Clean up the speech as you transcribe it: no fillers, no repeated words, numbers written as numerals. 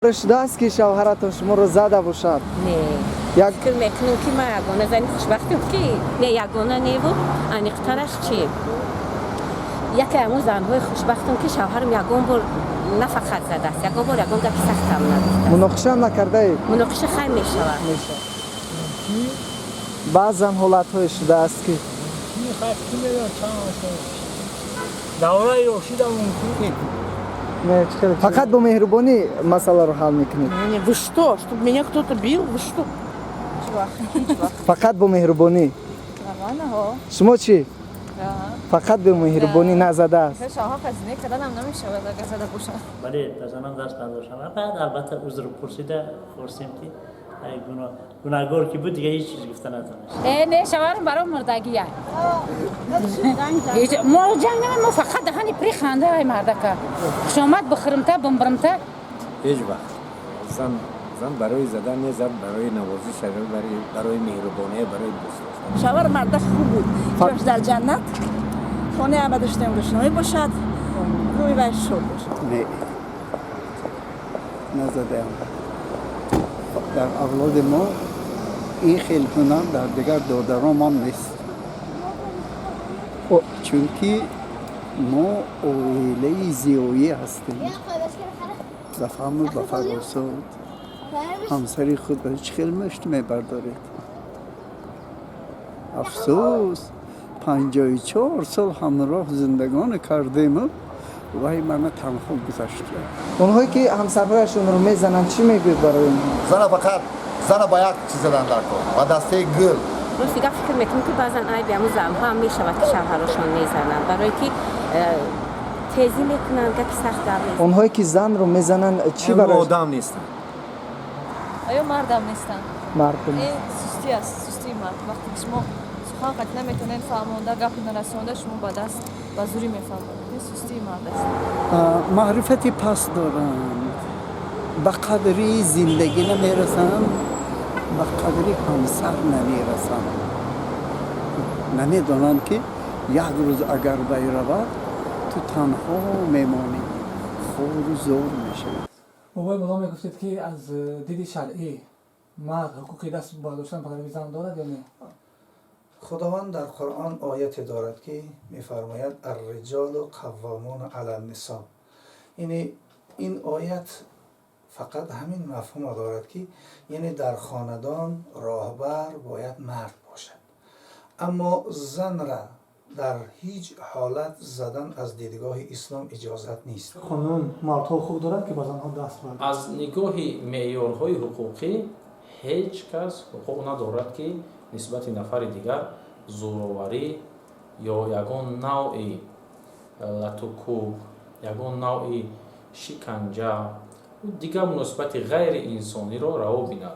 شده است که شوهرتان شما رو زده باشد؟ نه فکر میکنم که ما یگانه زنی خوشبختم که نه یگانه نه و انیقترش چی یکی همون زنهای خوشبختم که شوهرم یگان بار نه فقط زده است یگان بار یگان گپی سخت هم نداشته مناقشه هم نکرده اید؟ مناقشه خیلی میشود بعضا حالت های شده است که دورای روشید ممکن فقط با مهربانی مسئله رو حل میکنید. Вы что? Чтобы меня кто-то бил? Вы что? فقط با مهربانی. شما چی؟ فقط به مهربانی نزده است. شاها هزینه کردن هم نمیشه اگه زده باشن. ولی تازنان دست نداشتم. بعد البته عذر پرسیده خورسیم که ای گناهگار که بود دیگه هیچ چیز گفته نتونست. نه شوهرم برای مردگیه. ما جنگ نمی ما فقط دهانی پری خنده های مردکه شامت بخرمته بمبرمته هیچ وقت زن برای زدن نه زن برای نوازش برای مهربانی برای دوست داشتن. شوهر مردش خوب بود. جاش در جنت. خانه همه داشتیم روشنایی باشد. روی وش شد باشد. نه نزده هم. در اولاد ما این خیلتونان در دیگر دادرام هم نیست. چون که ما اویله زیویی هستیم. بفهمید بفرمایید همسری خود برای چه خیلی مشت میبردارید. افسوس 54 سال همراه زندگان کردیم وای من تنها گذشته. اونهایی که همسرهایشون رو میزنن چی میگوید برای اونها؟ زن باید چیز زدن در کن و دسته گل راستی فکر میکنم که بعضا ای به همون زنها هم میشود که شوهرشون میزنن برای که تیزی میکنن گپی سخت در میزنن. اونهایی که زن رو میزنن چی برای آدم نیستن. آیا مردم نیستن؟ مردم؟ این سستی است سستی مرد وقتی شما سخن قطع نمیتونین فهمونده گپ نرسونده شما با دست با زوری میفهمونید این سستی مرد است. معرفتی پس دارند به قدری زندگی نمیرسن به قدری همسر نمیرسن نمیدونن که یک روز اگر بیرود تو تنها میمانی خور زور میشه. بابای مولا میگفتید که از دید شرعی مرد حقوقی دست برداشتن پدر زن دارد یا نه؟ خداوند در قرآن آیت دارد که میفرماید الرجال قوامون علی النساء. یعنی این آیت فقط همین مفهوم دارد که یعنی در خاندان راهبر باید مرد باشد اما زن را در هیچ حالت زدن از دیدگاه اسلام اجازت نیست. قانون مردها حقوق دارد که با زنها دست بردارد. از نگاه معیارهای حقوقی هیچ کس حقوق ندارد که نسبت نفر دیگر زوراوری یا یگان نوعی لطوکوب یگان نوعی شکنجه و دیگر مناسبت غیر انسانی را روا بیند.